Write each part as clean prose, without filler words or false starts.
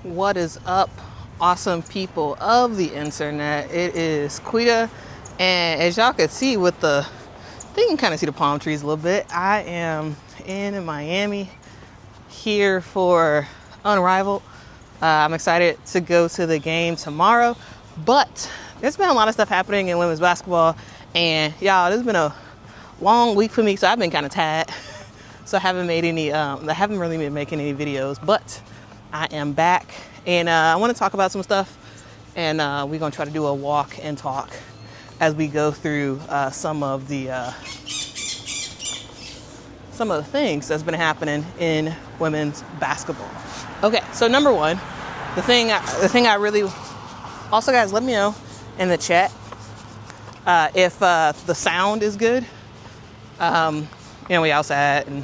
What is up, awesome people of the internet? It is Quita, and as y'all can see with the, you can kind of see the palm trees a little bit. I am in Miami here for Unrivaled. I'm excited to go to the game tomorrow, but there's been a lot of stuff happening in women's basketball, and y'all, this has been a long week for me, so I've been kind of tired. So I haven't made any, I haven't really been making any videos, but I am back, and I want to talk about some stuff, and we're going to try to do a walk and talk as we go through some of the things that's been happening in women's basketball. Okay, so number one, the thing I really, also guys, let me know in the chat if the sound is good. We outside, and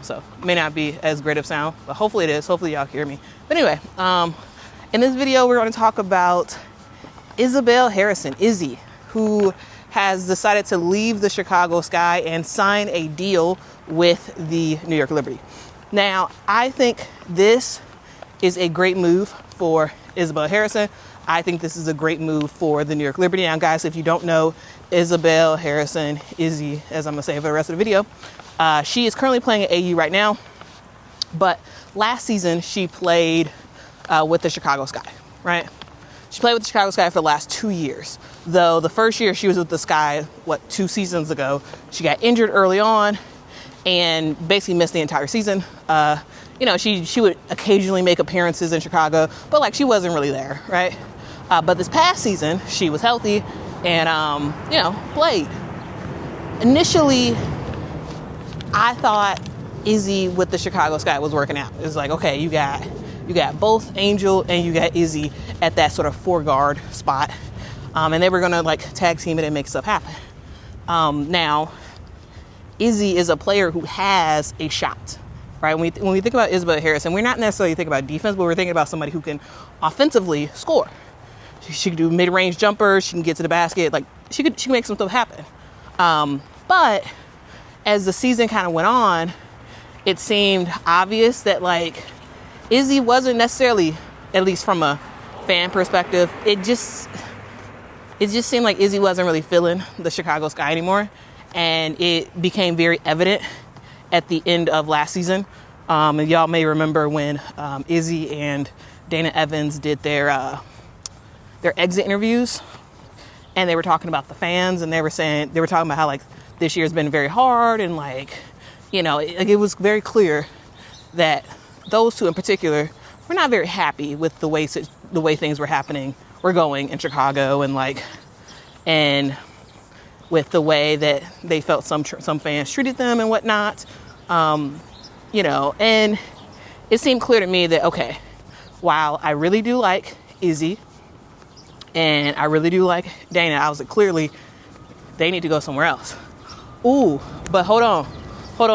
so it may not be as great of sound, but hopefully it is. Hopefully y'all hear me. But anyway, in this video, we're going to talk about Isabelle Harrison, Izzy, who has decided to leave the Chicago Sky and sign a deal with the New York Liberty. Now, I think this is a great move for Isabelle Harrison. I think this is a great move for the New York Liberty. Now, guys, if you don't know Isabelle Harrison, Izzy, as I'm going to say for the rest of the video, she is currently playing at AU right now, but last season she played with the Chicago Sky, right? She played with the Chicago Sky for the last 2 years, though the first year she was with the Sky, 2 seasons ago, she got injured early on and basically missed the entire season. She would occasionally make appearances in Chicago, but she wasn't really there, right? But this past season, she was healthy and, played. Initially, I thought Izzy with the Chicago Sky was working out. It was like, okay, you got both Angel and you got Izzy at that sort of 4-guard spot. And they were going to tag team it and make stuff happen. Now, Izzy is a player who has a shot, right? When we think about Isabelle Harrison, we're not necessarily thinking about defense, but we're thinking about somebody who can offensively score. She can do mid-range jumpers. She can get to the basket. She can make some stuff happen. But as the season kind of went on, it seemed obvious that Izzy wasn't necessarily, at least from a fan perspective, it just seemed like Izzy wasn't really feeling the Chicago Sky anymore. And it became very evident at the end of last season. And y'all may remember when Izzy and Dana Evans did their exit interviews, and they were talking about the fans, and they were talking about how this year's been very hard, and it was very clear that those two in particular were not very happy with the way things were going in Chicago, and with the way that they felt some fans treated them and whatnot, and it seemed clear to me that, okay, while I really do like Izzy and I really do like Dana, I was clearly they need to go somewhere else. Ooh, but hold on,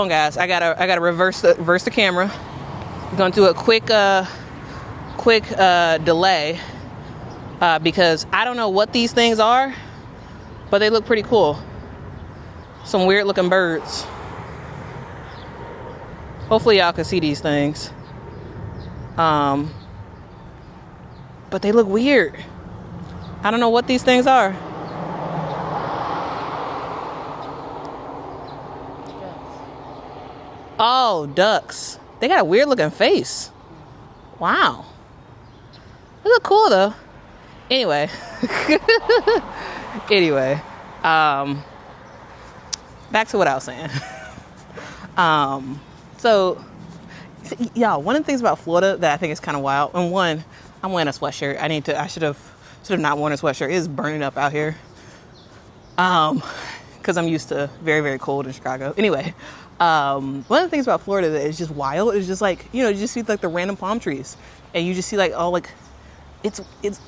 guys. I gotta reverse the camera. I'm gonna do a quick delay because I don't know what these things are, but they look pretty cool. Some weird looking birds. Hopefully y'all can see these things. But they look weird. I don't know what these things are. Oh, ducks. They got a weird looking face. Wow. They look cool though. Anyway. Back to what I was saying. So, y'all, one of the things about Florida that I think is kind of wild, and one, I'm wearing a sweatshirt. I should have not worn a sweatshirt. It is burning up out here. Because I'm used to very, very cold in Chicago. Anyway, one of the things about Florida that is just wild is just you just see the random palm trees, and you just see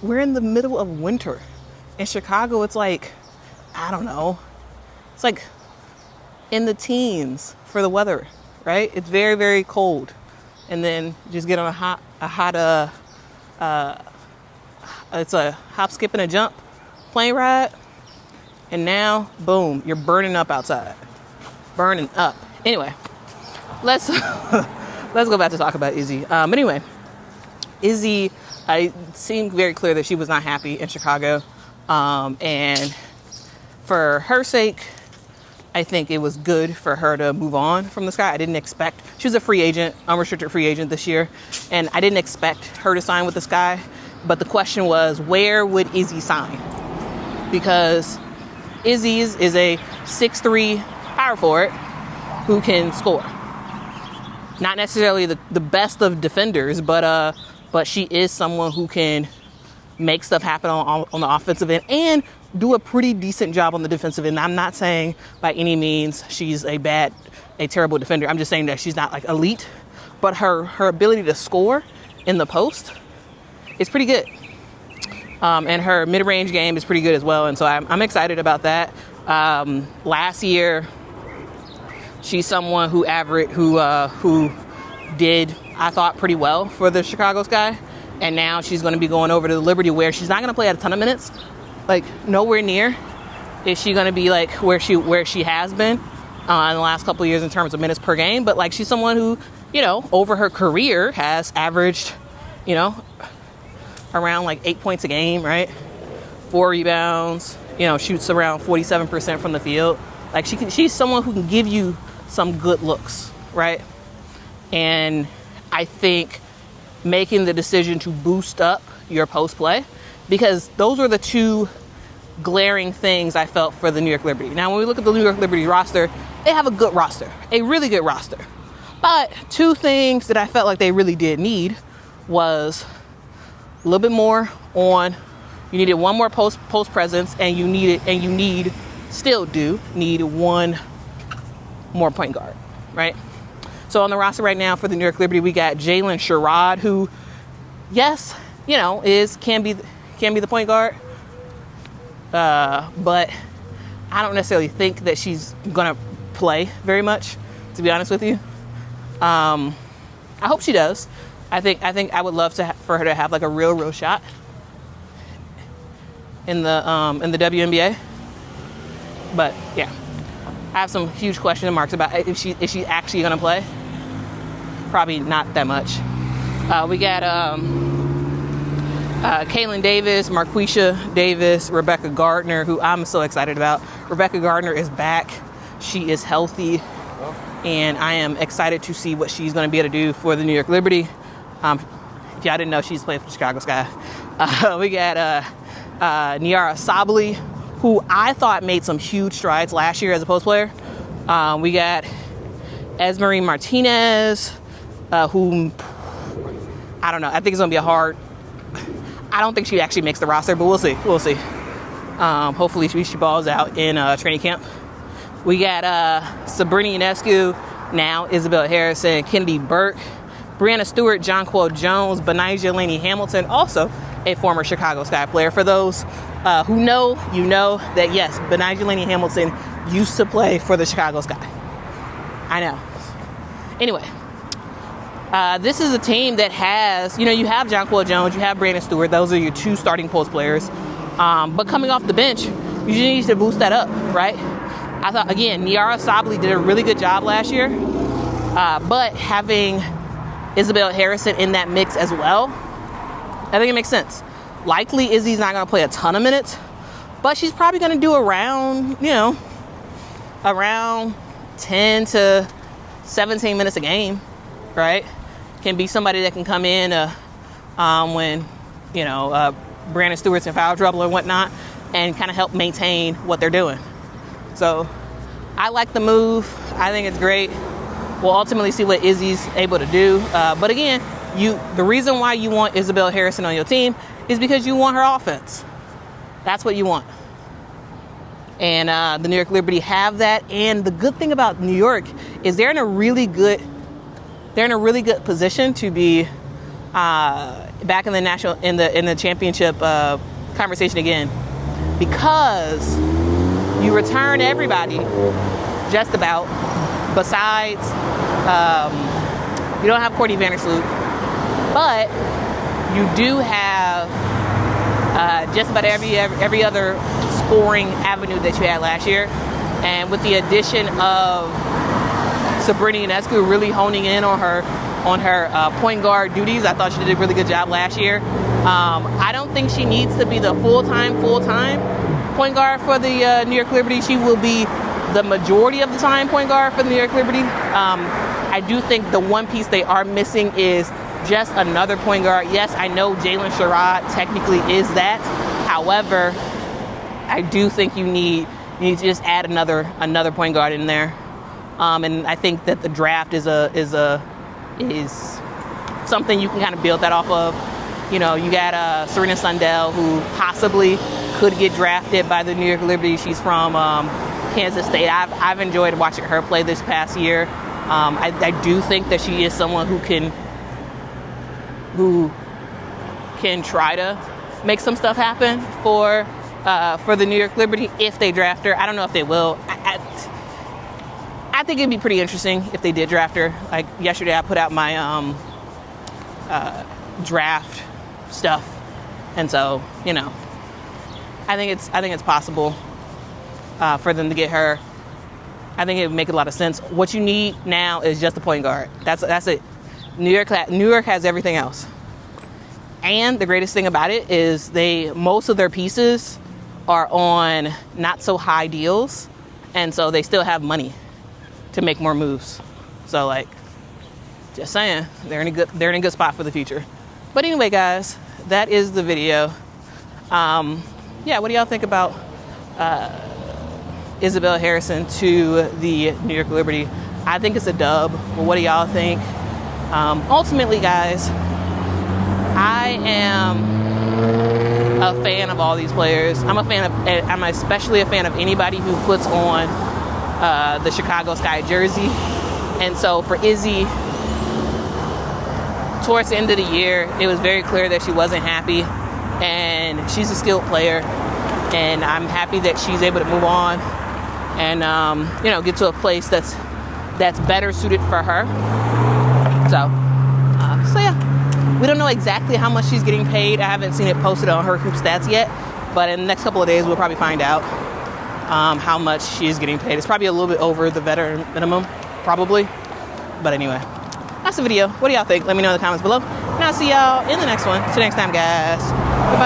we're in the middle of winter. In Chicago, it's I don't know, it's in the teens for the weather, right? It's very, very cold, and then just get on it's a hop, skip, and a jump plane ride, and now boom, you're burning up outside. Burning up. Anyway, let's go back to talk about Izzy. Anyway, Izzy, it seemed very clear that she was not happy in Chicago. And for her sake, I think it was good for her to move on from the Sky. I didn't expect, she was a free agent, unrestricted free agent this year, and I didn't expect her to sign with the Sky. But the question was, where would Izzy sign? Because Izzy is a 6'3" power forward who can score. Not necessarily the best of defenders, but she is someone who can make stuff happen on the offensive end and do a pretty decent job on the defensive end. I'm not saying by any means she's a terrible defender. I'm just saying that she's not like elite, but her ability to score in the post is pretty good. And her mid-range game is pretty good as well. And so I'm excited about that. Last year, she's someone who did, I thought, pretty well for the Chicago Sky. And now she's going to be going over to the Liberty, where she's not going to play a ton of minutes. Like, nowhere near is she going to be like where she has been in the last couple of years in terms of minutes per game. But like, she's someone who, over her career has averaged, around like 8 points a game, right? 4 rebounds, shoots around 47% from the field. Like, she's someone who can give you some good looks, right? And I think making the decision to boost up your post play, because those are the two glaring things I felt for the New York Liberty. Now, when we look at the New York Liberty roster, they have a good roster, a really good roster. But two things that I felt like they really did need was a little bit more on, you needed one more post presence, and you still need one more point guard, right? So on the roster right now for the New York Liberty, we got Jalen Sherrod, who, yes, can be the point guard, but I don't necessarily think that she's gonna play very much, to be honest with you. I hope she does. I think I would love for her to have like a real shot in the WNBA. But yeah, I have some huge question marks about if she's actually gonna play. Probably not that much. We got Kaylin Davis, Marquisha Davis, Rebecca Gardner, who I'm so excited about. Rebecca Gardner is back. She is healthy, and I am excited to see what she's going to be able to do for the New York Liberty. If y'all didn't know, she's played for the Chicago Sky. We got Niara Sabally, who I thought made some huge strides last year as a post player. We got Esmerine Martinez, who, I don't know. I think it's going to be I don't think she actually makes the roster, but we'll see. Hopefully she balls out in training camp. We got Sabrina Ionescu, now Isabelle Harrison, Kennedy Burke, Brianna Stewart, Jonquel Jones, Benijah Laney Hamilton, also a former Chicago Sky player. For those who know, that yes, Benijah Laney Hamilton used to play for the Chicago Sky. I know. Anyway, this is a team that has, you have Jonquel Jones, you have Brianna Stewart. Those are your two starting post players. But coming off the bench, you need to boost that up, right? I thought, again, Niara Sabally did a really good job last year. But having Isabelle Harrison in that mix as well, I think it makes sense. Likely Izzy's not going to play a ton of minutes, but she's probably going to do around 10 to 17 minutes a game, right? Can be somebody that can come in when, Brandon Stewart's in foul trouble or whatnot, and kind of help maintain what they're doing. So I like the move. I think it's great. We'll ultimately see what Izzy's able to do. But again, the reason why you want Isabelle Harrison on your team is because you want her offense. That's what you want. And the New York Liberty have that. And the good thing about New York is they're in a really good position to be back in the championship conversation again, because you return everybody just about. Besides, you don't have Courtney Vandersloot, but you do have just about every other scoring avenue that you had last year. And with the addition of Sabrina Ionescu really honing in on her on her point guard duties. I thought she did a really good job last year. I don't think she needs to be the full-time point guard for the New York Liberty. She will be the majority of the time point guard for the New York Liberty. I do think the one piece they are missing is just another point guard. Yes, I know Jalen Sherrod technically is that. However, I do think you need to just add another point guard in there. And I think that the draft is something you can kind of build that off of. You know, you got Serena Sundell, who possibly could get drafted by the New York Liberty. She's from Kansas State. I've enjoyed watching her play this past year. I do think that she is someone who can try to make some stuff happen for the New York Liberty if they draft her. I don't know if they will. I think it'd be pretty interesting if they did draft her. Like yesterday, I put out my draft stuff, and so I think it's possible for them to get her. I think it would make a lot of sense. What you need now is just a point guard. That's it. New York has everything else. And the greatest thing about it is most of their pieces are on not so high deals, and so they still have money to make more moves. So just saying, they're in a good spot for the future. But anyway, guys, that is the video. What do y'all think about Isabelle Harrison to the New York Liberty? I think it's a dub. But what do y'all think? Ultimately, guys, I am a fan of all these players. I'm especially a fan of anybody who puts on the Chicago Sky jersey. And so for Izzy, towards the end of the year, it was very clear that she wasn't happy. And she's a skilled player. And I'm happy that she's able to move on and get to a place that's better suited for her. So yeah. We don't know exactly how much she's getting paid. I haven't seen it posted on her hoop stats yet, but in the next couple of days we'll probably find out how much she is getting paid. It's probably a little bit over the veteran minimum, probably. But anyway, that's the video. What do y'all think? Let me know in the comments below. And I'll see y'all in the next one. Till next time, guys. Goodbye.